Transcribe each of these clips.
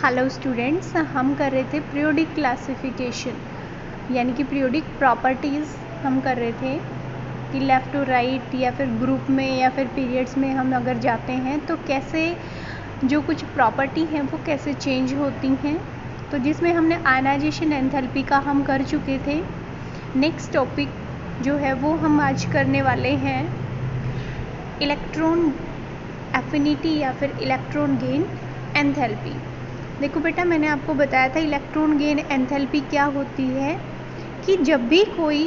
Hello students, हम कर रहे थे पीरियोडिक क्लासिफिकेशन यानी कि पीरियोडिक प्रॉपर्टीज़ हम कर रहे थे कि लेफ़्ट टू राइट या फिर ग्रुप में या फिर पीरियड्स में हम अगर जाते हैं तो कैसे जो कुछ प्रॉपर्टी हैं वो कैसे चेंज होती हैं। तो जिसमें हमने आयनाइजेशन एंथैल्पी का हम कर चुके थे। नेक्स्ट टॉपिक जो है वो हम आज करने वाले हैं इलेक्ट्रॉन एफिनिटी या फिर इलेक्ट्रॉन गेन एंथैल्पी। देखो बेटा, मैंने आपको बताया था इलेक्ट्रॉन गेन एंथैल्पी क्या होती है कि जब भी कोई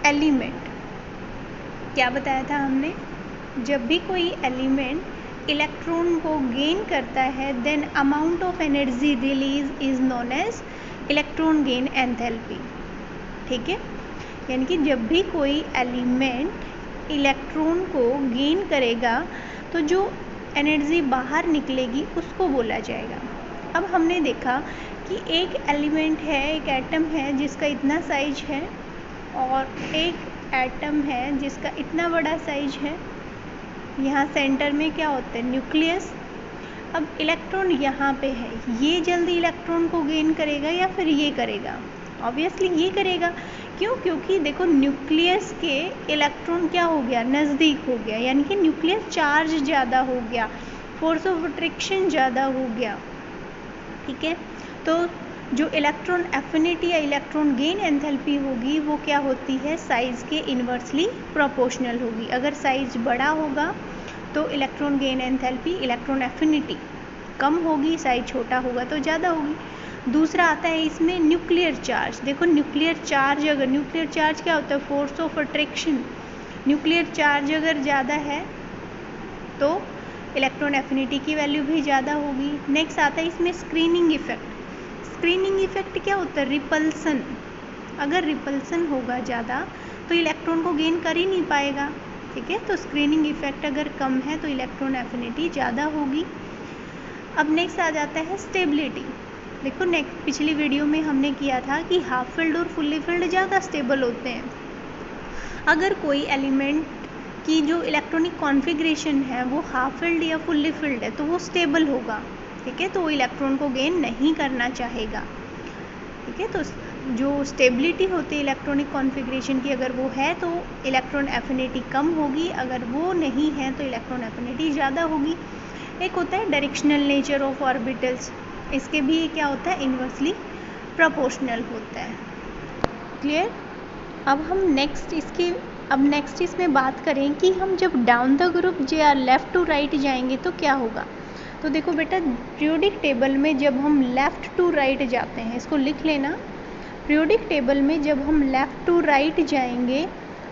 एलिमेंट, क्या बताया था हमने, जब भी कोई एलिमेंट इलेक्ट्रॉन को गेन करता है then amount of energy release is known as electron gain enthalpy. ठीक है, यानी कि जब भी कोई एलिमेंट इलेक्ट्रॉन को गेन करेगा तो जो एनर्जी बाहर निकलेगी उसको बोला जाएगा। अब हमने देखा कि एक एलिमेंट है, एक एटम है जिसका इतना साइज है और एक एटम है जिसका इतना बड़ा साइज है। यहाँ सेंटर में क्या होता है, न्यूक्लियस। अब इलेक्ट्रॉन यहाँ पे है, ये जल्दी इलेक्ट्रॉन को गेन करेगा या फिर ये करेगा? ऑब्वियसली ये करेगा। क्यों? क्योंकि देखो न्यूक्लियस के इलेक्ट्रॉन क्या हो गया, नज़दीक हो गया, यानी कि न्यूक्लियस चार्ज ज़्यादा हो गया, फोर्स ऑफ अट्रैक्शन ज़्यादा हो गया। ठीक है, तो जो इलेक्ट्रॉन एफिनिटी या इलेक्ट्रॉन गेन एंथैल्पी होगी वो क्या होती है, साइज़ के इन्वर्सली प्रोपोर्शनल होगी। अगर साइज बड़ा होगा तो electron gain enthalpy, electron affinity कम होगी, साइज छोटा होगा तो ज़्यादा होगी। दूसरा आता है इसमें न्यूक्लियर चार्ज। देखो न्यूक्लियर चार्ज, अगर न्यूक्लियर चार्ज क्या होता है, force of attraction. Nuclear charge अगर ज़्यादा है तो इलेक्ट्रॉन एफिनिटी की वैल्यू भी ज़्यादा होगी। नेक्स्ट आता है इसमें स्क्रीनिंग इफेक्ट। स्क्रीनिंग इफेक्ट क्या होता है, रिपल्सन। अगर रिपल्सन होगा ज़्यादा तो इलेक्ट्रॉन को गेन कर ही नहीं पाएगा। ठीक है, तो स्क्रीनिंग इफेक्ट अगर कम है तो इलेक्ट्रॉन एफिनिटी ज़्यादा होगी। अब नेक्स्ट आ जाता है स्टेबिलिटी। देखो नेक्स्ट पिछली वीडियो में हमने किया था कि हाफ फिल्ड और फुल्ली फिल्ड ज़्यादा स्टेबल होते हैं। अगर कोई एलिमेंट की जो इलेक्ट्रॉनिक कॉन्फ़िगरेशन है वो हाफ फिल्ड या फुल्ली फिल्ड है तो वो स्टेबल होगा। ठीक है, तो वो इलेक्ट्रॉन को गेन नहीं करना चाहेगा। ठीक है, तो जो स्टेबिलिटी होती है इलेक्ट्रॉनिक कॉन्फ़िगरेशन की, अगर वो है तो इलेक्ट्रॉन एफिनिटी कम होगी, अगर वो नहीं है तो इलेक्ट्रॉन एफिनिटी ज़्यादा होगी। एक होता है डायरेक्शनल नेचर ऑफ ऑर्बिटल्स, इसके भी क्या होता है, इन्वर्सली प्रोपोर्शनल होता है। क्लियर? अब हम नेक्स्ट इसमें बात करें कि हम जब डाउन द ग्रुप या लेफ़्ट टू राइट जाएंगे तो क्या होगा। तो देखो बेटा, पीरियोडिक टेबल में जब हम लेफ़्ट टू राइट जाते हैं, इसको लिख लेना, पीरियोडिक टेबल में जब हम लेफ़्ट टू राइट जाएंगे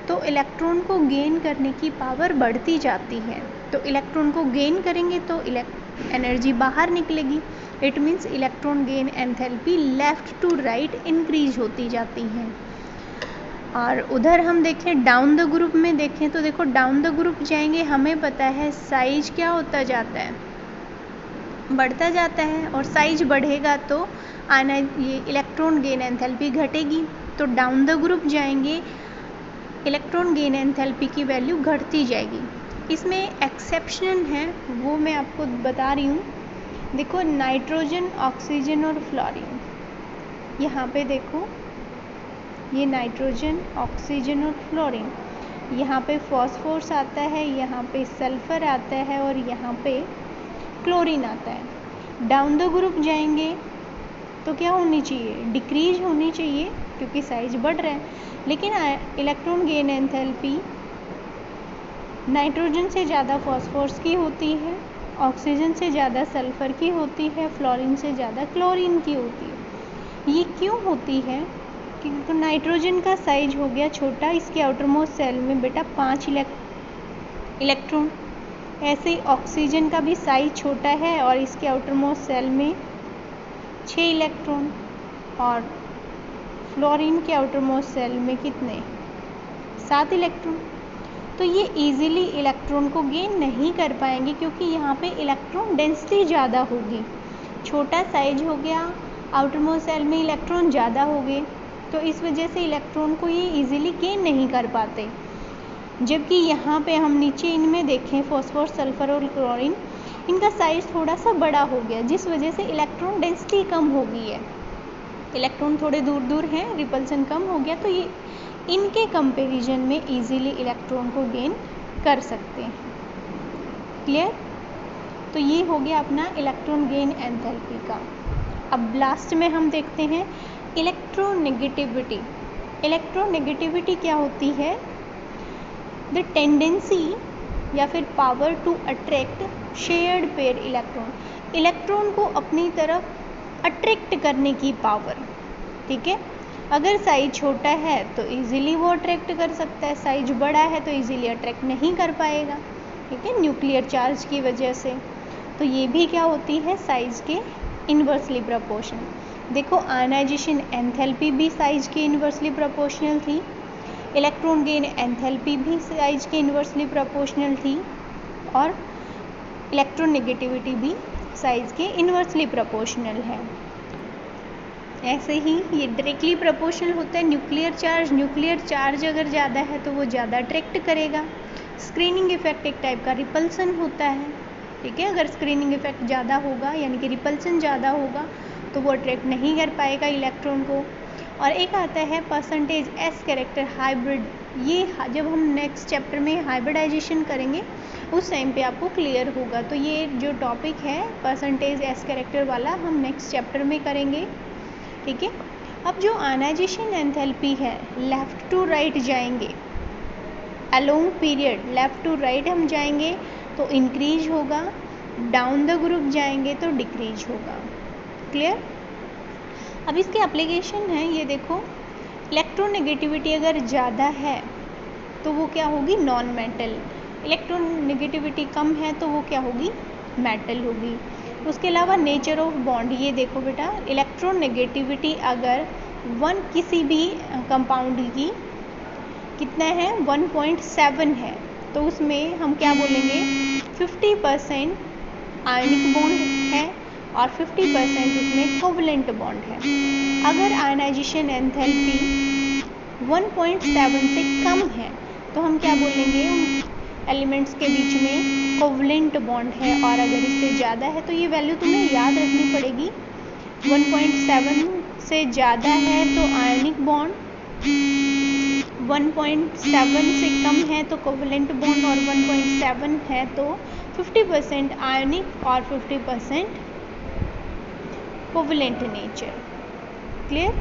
तो इलेक्ट्रॉन को गेन करने की पावर बढ़ती जाती है। तो इलेक्ट्रॉन को गेन करेंगे तो एनर्जी बाहर निकलेगी। It means electron gain enthalpy left to right increase होती जाती है। और उधर हम देखें डाउन द ग्रुप में देखें तो देखो डाउन द ग्रुप जाएंगे, हमें पता है साइज क्या होता जाता है, बढ़ता जाता है, और साइज बढ़ेगा तो ये इलेक्ट्रॉन गेन एंथैल्पी घटेगी। तो डाउन द ग्रुप जाएंगे इलेक्ट्रॉन गेन एंथैल्पी की वैल्यू घटती जाएगी। इसमें एक्सेप्शन है वो मैं आपको बता रही हूँ। देखो नाइट्रोजन, ऑक्सीजन और फ्लोरीन, यहाँ पे देखो ये नाइट्रोजन, ऑक्सीजन और फ्लोरीन, यहाँ पे फॉस्फोरस आता है, यहाँ पे सल्फ़र आता है और यहाँ पे क्लोरीन आता है। डाउन द ग्रुप जाएंगे तो क्या होनी चाहिए, डिक्रीज होनी चाहिए क्योंकि साइज बढ़ रहा है। लेकिन इलेक्ट्रॉन गेन एंथैल्पी नाइट्रोजन से ज़्यादा फॉस्फोरस की होती है, ऑक्सीजन से ज़्यादा सल्फ़र की होती है, फ्लोरीन से ज़्यादा क्लोरीन की होती है। ये क्यों होती है? क्योंकि नाइट्रोजन का साइज हो गया छोटा, इसके आउटरमोस्ट सेल में बेटा 5 इलेक्ट्रॉन। ऐसे ही ऑक्सीजन का भी साइज छोटा है और इसके आउटरमोस्ट सेल में 6 इलेक्ट्रॉन, और फ्लोरीन के आउटरमोस्ट सेल में कितने, 7 इलेक्ट्रॉन। तो ये इजीली इलेक्ट्रॉन को गेन नहीं कर पाएंगे क्योंकि यहाँ पे इलेक्ट्रॉन डेंसिटी ज़्यादा होगी। छोटा साइज हो गया, आउटरमोस्ट सेल में इलेक्ट्रॉन ज़्यादा हो गए, तो इस वजह से इलेक्ट्रॉन को ये इजीली गेन नहीं कर पाते। जबकि यहाँ पे हम नीचे इनमें देखें फॉस्फोरस, सल्फ़र और क्लोरीन, इनका साइज़ थोड़ा सा बड़ा हो गया, जिस वजह से इलेक्ट्रॉन डेंसिटी कम हो गई है। इलेक्ट्रॉन थोड़े दूर दूर हैं, रिपल्सन कम हो गया, तो ये इनके कंपैरिजन में इजीली इलेक्ट्रॉन को गेन कर सकते हैं। क्लियर? तो ये हो गया अपना इलेक्ट्रॉन गेन एंथैल्पी का। अब लास्ट में हम देखते हैं इलेक्ट्रोनेगेटिविटी। इलेक्ट्रोनेगेटिविटी क्या होती है? द टेंडेंसी या फिर power to attract shared pair electron, electron को अपनी तरफ अट्रैक्ट करने की पावर। ठीक है, अगर साइज छोटा है तो इजीली वो अट्रैक्ट कर सकता है, साइज बड़ा है तो इजीली अट्रैक्ट नहीं कर पाएगा। ठीक है, न्यूक्लियर चार्ज की वजह से। तो ये भी क्या होती है? साइज के इन्वर्सली प्रोपोर्शनल। देखो, आयनाइजेशन एंथैल्पी भी साइज के इन्वर्सली प्रोपोर्शनल थी, इलेक्ट्रॉन गेन एंथैल्पी भी साइज के इन्वर्सली प्रोपोर्शनल थी, और इलेक्ट्रोनेगेटिविटी भी साइज के इन्वर्सली प्रोपोर्शनल है। ऐसे ही ये डायरेक्टली प्रोपोर्शनल होता है न्यूक्लियर चार्ज अगर ज़्यादा है तो वो ज़्यादा अट्रैक्ट करेगा। स्क्रीनिंग इफेक्ट एक टाइप का रिपल्सन होता है। ठीक है, अगर स्क्रीनिंग इफेक्ट ज़्यादा होगा यानी कि रिपल्सन ज़्यादा होगा तो वो अट्रैक्ट नहीं कर पाएगा इलेक्ट्रॉन को। और एक आता है परसेंटेज एस कैरेक्टर हाइब्रिड। ये जब हम नेक्स्ट चैप्टर में हाइब्रिडाइजेशन करेंगे उस टाइम पे आपको क्लियर होगा। तो ये जो टॉपिक है परसेंटेज एस कैरेक्टर वाला हम नेक्स्ट चैप्टर में करेंगे। ठीक है, अब जो आयनाइजेशन एंथैल्पी है लेफ़्ट टू राइट जाएंगे, along period left to right हम जाएंगे तो इंक्रीज होगा, डाउन द ग्रुप जाएंगे तो डिक्रीज होगा। क्लियर? अब इसके एप्लीकेशन है, ये देखो, इलेक्ट्रोनेगेटिविटी अगर ज़्यादा है तो वो क्या होगी? Non metal. इलेक्ट्रोनेगेटिविटी कम है तो वो क्या होगी? मेटल होगी। उसके अलावा नेचर ऑफ बॉन्ड, ये देखो बेटा, इलेक्ट्रोनेगेटिविटी अगर किसी भी कंपाउंड की कितना है 1.7 है तो उसमें हम क्या बोलेंगे? 50% आयनिक बॉन्ड है और 50% उसमें कोवलेंट बॉन्ड है। अगर आयनाइजेशन एंथैल्पी 1.7 से कम है तो हम क्या बोलेंगे? एलिमेंट्स के बीच में कोवलेंट बॉन्ड है, और अगर इससे ज़्यादा है तो ये वैल्यू तुम्हें याद रखनी पड़ेगी। 1.7 से ज़्यादा है तो आयनिक बॉन्ड, 1.7 से कम है तो कोवलेंट बॉन्ड, और 1.7 है तो 50% आयनिक और 50% कोवलेंट नेचर। क्लियर?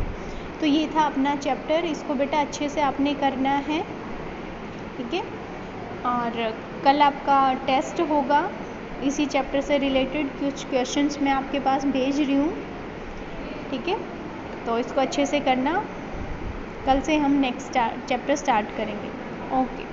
तो ये था अपना चैप्टर, इसको बेटा अच्छे से आपने करना है। ठीक है, और कल आपका टेस्ट होगा इसी चैप्टर से रिलेटेड, कुछ क्वेश्चंस मैं आपके पास भेज रही हूँ। ठीक है, तो इसको अच्छे से करना, कल से हम नेक्स्ट चैप्टर स्टार्ट करेंगे। ओके।